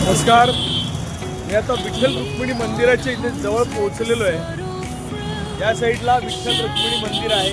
नमस्कार. मी आता विठ्ठल रुक्मिणी मंदिराच्या इथे जवळ पोहोचलेलो आहे. या साईडला विठ्ठल रुक्मिणी मंदिर आहे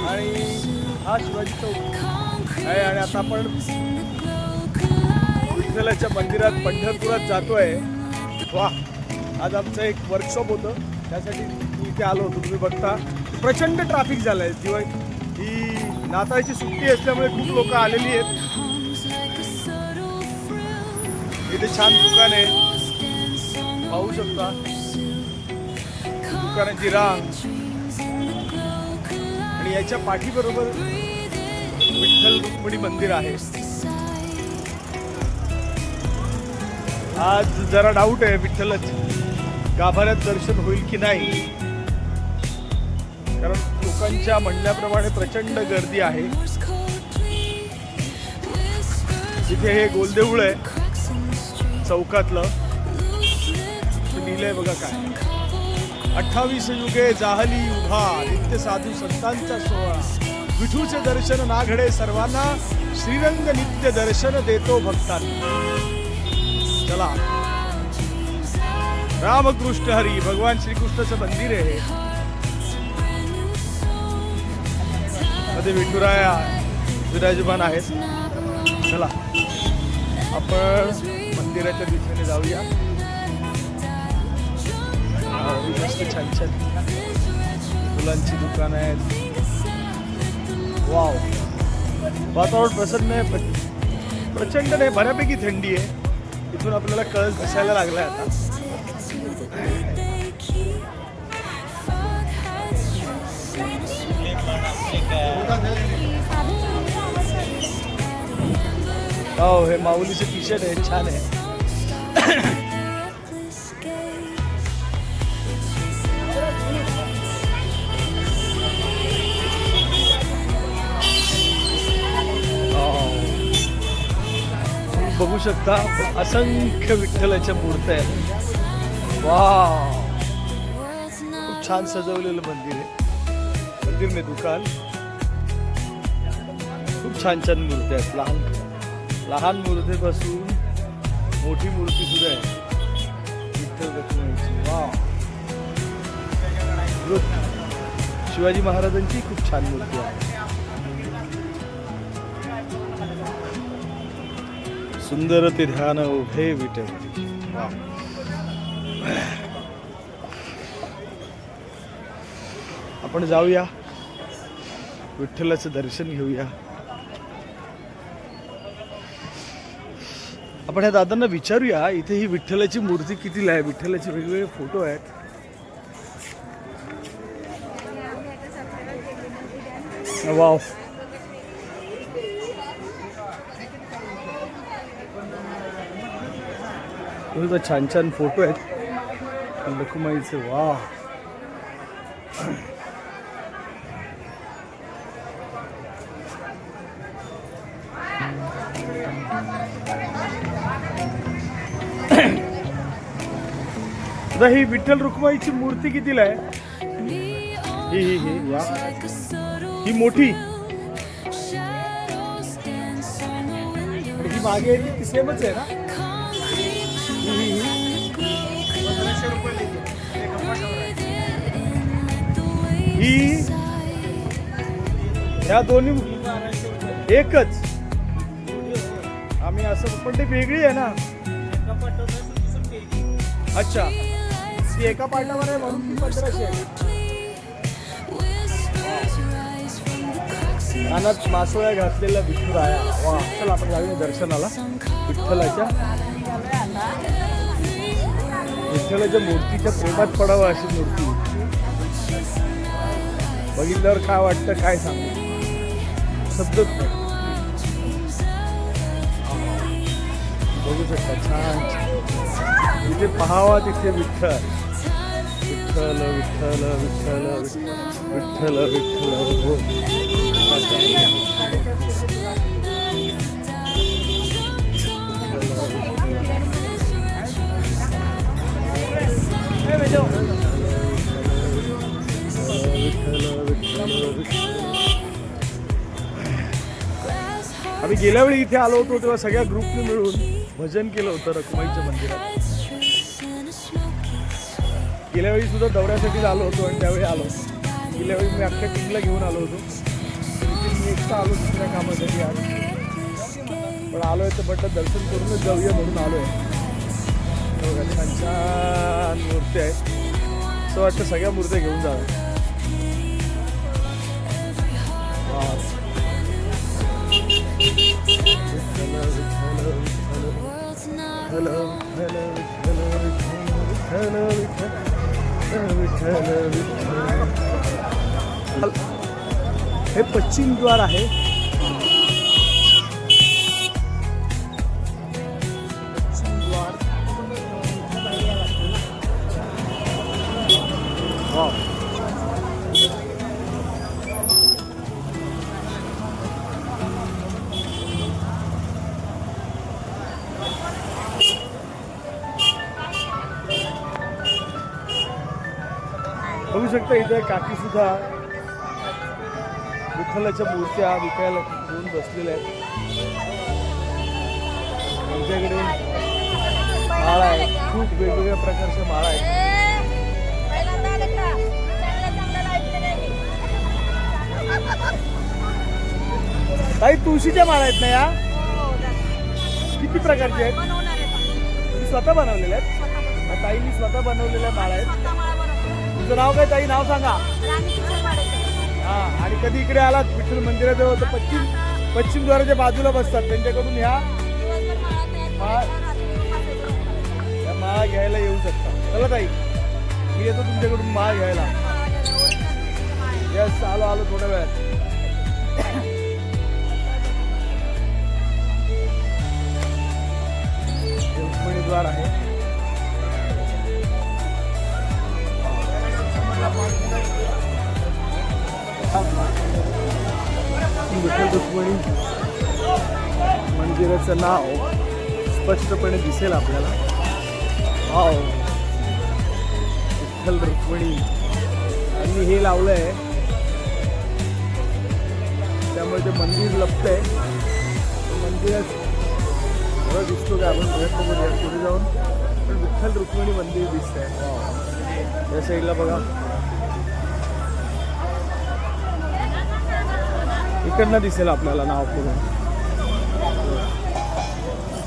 आणि हा शिवाजी चौक आहे. आणि आता आपण विठ्ठलाच्या मंदिरात पंढरपुरात जातोय. वा, आज आमचं एक वर्कशॉप होतं, त्यासाठी मी इथे आलो होतो. तुम्ही बघता प्रचंड ट्रॅफिक झालं आहे. शिवाय ही नाताळची सुट्टी असल्यामुळे खूप लोक आलेली आहेत. इथे छान दुकान आहे, पाहू शकता. दुकानाची रांग आणि याच्या पाठीबरोबर विठ्ठल रुक्मिणी मंदिर आहे. आज जरा डाऊट आहे विठ्ठलच गाभाऱ्यात दर्शन होईल की नाही, कारण लोकांच्या म्हणण्याप्रमाणे प्रचंड गर्दी आहे. इथे हे गोलदेऊळ आहे चौकातलं, लिहिलंय बघा काय. 28 युगे जाहली उभा, नित्य साधू संतांचा सोहळा. विठूचे दर्शन ना घडे सर्वांना, श्रीरंग नित्य दर्शन देतो भक्तांना. चला, रामकृष्ण हरी. भगवान श्रीकृष्णाचं मंदिर आहे. मध्ये विठुराया विराजमान आहेत. चला आपण मंदिराच्या दिशेने जाऊया. मस्त छान छान फुलांची दुकानं आहेत. वाव, वातावरण प्रसन्न आहे. प्रचंड नाही, बऱ्यापैकी थंडी आहे. इथून आपल्याला कळस दिसायला लागलाय आता. हो, हे माऊलीचे टी शर्ट आहे, छान आहे. बघू शकता असंख्य विठ्ठलाच्या मूर्त्या आहेत. वाव, खूप छान सजवलेलं मंदिर आहे. मंदिर में दुकान, खूप छान छान मूर्त्या आहेत. लहान लहान मूर्तीपासून मोठी मूर्ती सुद्धा आहे विठ्ठल रुक्मिणीची. वाव, शिवाजी महाराजांची खूप छान मूर्ती आहे. सुंदर ते ध्यान उभे विठ्ठल. आपण जाऊया, विठ्ठलाचं दर्शन घेऊया. आपण ह्या दादांना विचारूया, इथे ही विठ्ठलाची मूर्ती कितीला आहे. विठ्ठलाचे वेगवेगळे फोटो आहेत. वाव, छान छान फोटो आहेत लखुमाईचे. वा, ही विठ्ठल रुक्माईची मूर्ती कितीला आहे. ही वा, ही मोठी. ही मागे ती सेमच आहे ना. ही ह्या दोन्ही एकच. आम्ही असं, पण ते वेगळी आहे ना. अच्छा, ती एका पाटावर आहे म्हणून ती 1500 आहे. कानात मासोळ्या घातलेला विठुराया. वा, चला आपण जाऊया दर्शनाला. विठ्ठलाच्या मूर्तीच्या प्रेमात पडावं अशी मूर्ती बघितल्यावर काय वाटतं काय सांगू, शब्दच नाही. बघू शकता छान. जिथे पाहावा तिथे विठ्ठल विठ्ठल विठ्ठल विठ्ठल विठ्ठल विठ्ठल. आम्ही गेल्या वेळी इथे आलो होतो तेव्हा सगळ्या ग्रुपने मिळून भजन केलं होतं रखुमाईच्या मंदिरात. गेल्या वेळी सुद्धा दौऱ्यासाठी आलो होतो आणि त्यावेळी आलो. गेल्या वेळी मी अख्ख्या टीमला घेऊन आलो होतो. मी एकटा आलो दुसऱ्या कामासाठी आज, पण आलोय तर म्हटलं दर्शन करूनच जाऊया म्हणून आलोय. बघा छान छान मूर्त्या आहेत. असं वाटतं सगळ्या मूर्त्या घेऊन जाव्या. हे पश्चिम द्वार आहे. पश्चिम द्वार. वाव. बघू शकता इथे काकी सुद्धा विठ्ठलाच्या मूर्त्या विकायला घेऊन बसलेल्या आहेत. त्यांच्याकडे माळा आहे, खूप वेगवेगळ्या प्रकारच्या माळा आहेत. काही तुळशीच्या माळा आहेत ना या? किती प्रकारच्या आहेत? तुम्ही स्वतः बनवलेल्या आहेत? ताईंनी स्वतः बनवलेल्या माळा आहेत. तुझं नाव काय ताई? नाव सांगा. हा. आणि कधी इकडे आलात विठ्ठल मंदिराजवळ तर पश्चिम द्वाराच्या बाजूला बसतात, त्यांच्याकडून ह्या माळा घ्यायला येऊ शकता. चला ताई, मी येतो तुमच्याकडून माळा घ्यायला. यस, आलो थोड्या वेळात. रुक्मिणीद्वार आहे. विठ्ठल रुक्मिणी मंदिराचं नाव स्पष्टपणे दिसेल आपल्याला. वाव, विठ्ठल रुक्मिणी. आणि हे लावलंय त्यामुळे ते मंदिर लपतंय. मंदिरात बरं दिसतो का? आपण प्रयत्न करूया पुढे जाऊन. पण विठ्ठल रुक्मिणी मंदिर दिसतंय. वाव, या साईडला बघा. इकडनं दिसेल आपल्याला नाव पुढे.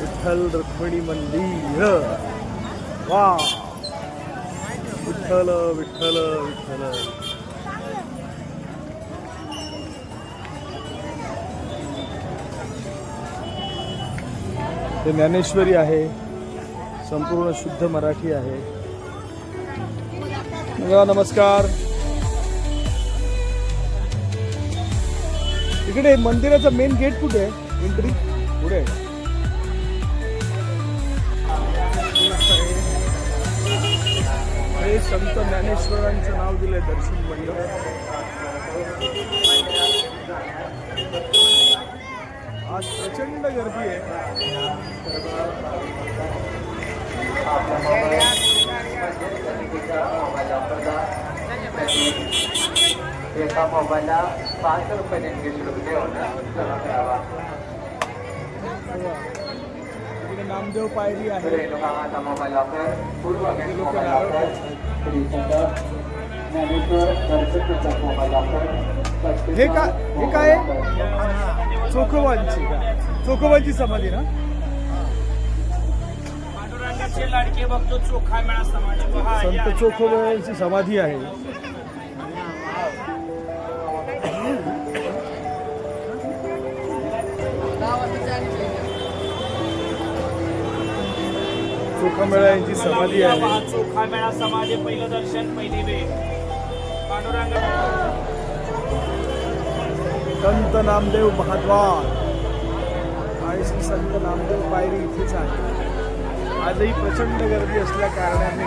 विठ्ठल रुक्मिणी मंदिर. वा, विठ्ठल विठ्ठल विठ्ठल. हे ज्ञानेश्वरी आहे, संपूर्ण शुद्ध मराठी आहे. नमस्कार. इकडे मंदिराचा मेन गेट कुठे आहे? एंट्री पुढे आहे. हे संत ज्ञानेश्वरांचं नाव दिलंय दर्शन मंडळ. आज प्रचंड गर्दी आहे. एका मोबाईलला 5 रुपये देणगी शुल्क देऊन जमा करावा. इकडे नामदेव पायरी आहे. रेणुकामाचा मोबाईल वापर, पूर्व गॅस मोबाईल वापर, ज्ञानेश्वर दर्शकचा मोबाईल वापर. हे काय? चोखोबांची का? चोखोबांची समाधी ना? लाडके बघतो चोखा मेळा समाधी. संत चोखोबांची समाधी आहे. चोखामेळा यांची समाधी आहे. चोखामेळा समाधी पहिलं दर्शन पहिली वेळ. पांडुरंग संत नामदेव महाद्वार आणि श्री संत नामदेव पायरी इथेच आहे. आजही प्रचंड गर्दी असल्या कारणाने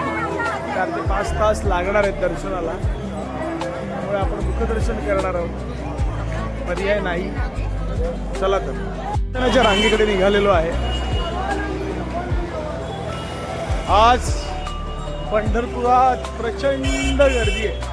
4 ते 5 तास लागणार आहेत दर्शनाला. त्यामुळे आपण मुखदर्शन करणार आहोत, पर्याय नाही. चला तर दर्शनाच्या रांगेकडे निघालेलो आहे. आज पंढरपुरात प्रचंड गर्दी आहे.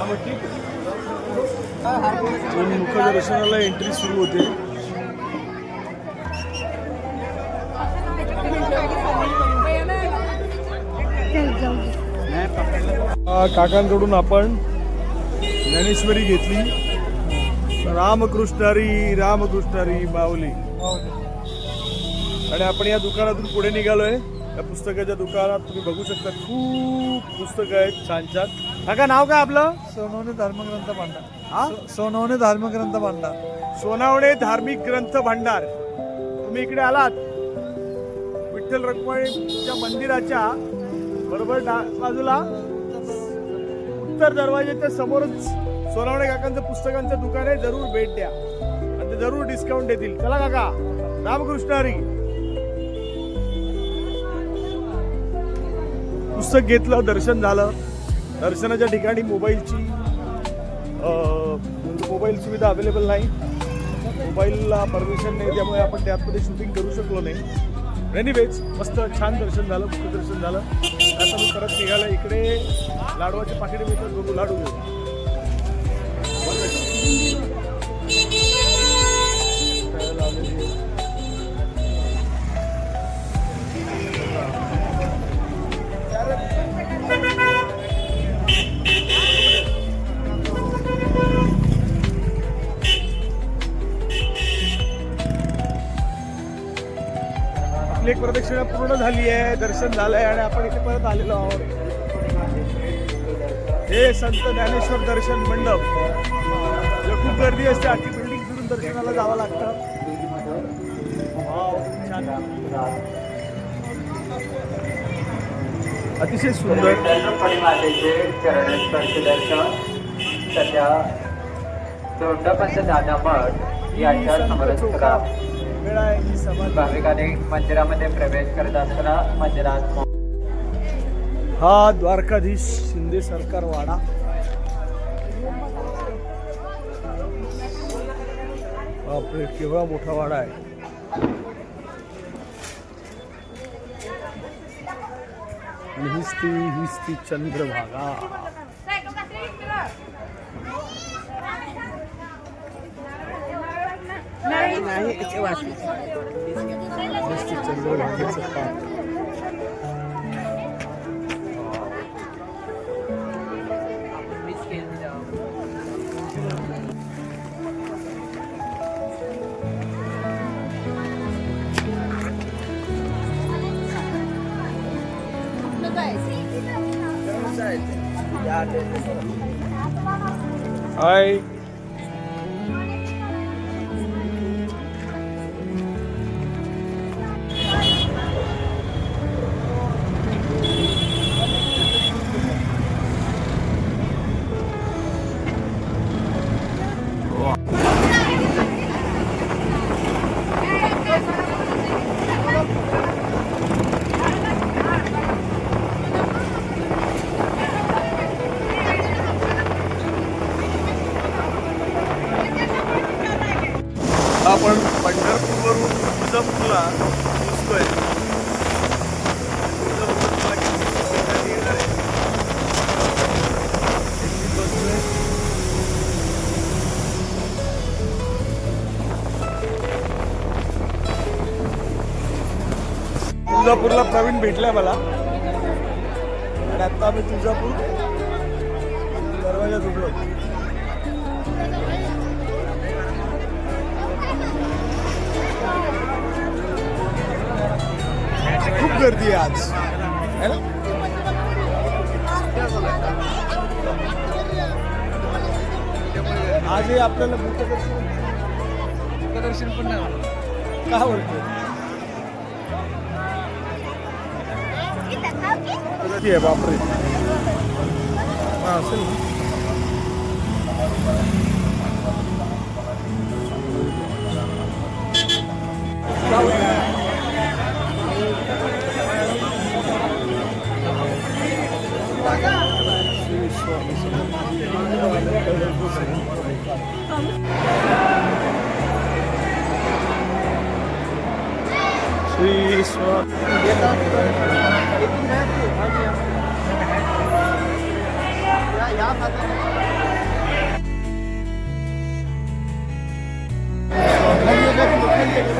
इथून मुखदर्शनाला एंट्री सुरू होते. काकांकडून आपण ज्ञानेश्वरी घेतली. रामकृष्णारी रामकृष्णारी माऊली. आणि आपण या दुकानातून पुढे निघालोय. या पुस्तकाच्या दुकानात तुम्ही बघू शकता खूप पुस्तकं आहेत छान छान. काका नाव काय आपलं? सोनवणे धर्मग्रंथ भांडार. हा, सोनवणे धर्मग्रंथ भांडार. सोनावणे धार्मिक ग्रंथ भांडार. तुम्ही इकडे आलात विठ्ठल रखुमाईच्या मंदिराच्या बरोबर बाजूला उत्तर दरवाजाच्या समोरच सोनावणे काकांचं पुस्तकांचं दुकान आहे. जरूर भेट द्या आणि ते जरूर डिस्काउंट देतील. चला काका, रामकृष्ण हरी. पुस्तक घेतलं, दर्शन झालं. दर्शनाच्या ठिकाणी मोबाईल सुविधा अवेलेबल नाही. मोबाईलला परमिशन नाही, त्यामुळे आपण त्यामध्ये शूटिंग करू शकलो नाही. एनिवेज मस्त छान दर्शन झालं, मुखदर्शन झालं. आता मी परत निघालं. इकडे लाडवाचे पाकिटे मिळतात, बघू लाडू घेऊ. आपली एक प्रदक्षिणा पूर्ण झाली आहे, दर्शन झालंय आणि आपण इथे परत आलेलो आहोत. हे संत ज्ञानेश्वर दर्शन मंडप. खूप गर्दी असते, आखी बिल्डिंग फिरून दर्शनाला जावं लागतं. अतिशय सुंदर. मातेचे चरणस्पर्श दर्शन सध्या दोंडापंच दादा मठ याच्या समोरच भाविकांनी मंदिरामध्ये प्रवेश करत असताना मंदिरात हा द्वारकाधीश शिंदे सरकार वाडा. बापरे, केवढा मोठा वाडा आहे. आणि हीच ती चंद्रभागा. चंद्रभागेचं पान. हाय. आपण पंढरपूरवरून तुळजापूरला पोहोचतोय. तुळजापूरला प्रवीण भेटलाय मला आणि आता आम्ही तुळजापूर दरवाजात उभलो. खूप गर्दी आहे आज, है ना? आज हे आपल्याला मुखदर्शन पण नाही का बोलतो. गर्दी आहे बापरे. हा असेल ना. श्री स्वामी. या खाली बघा, लोखंड आहे.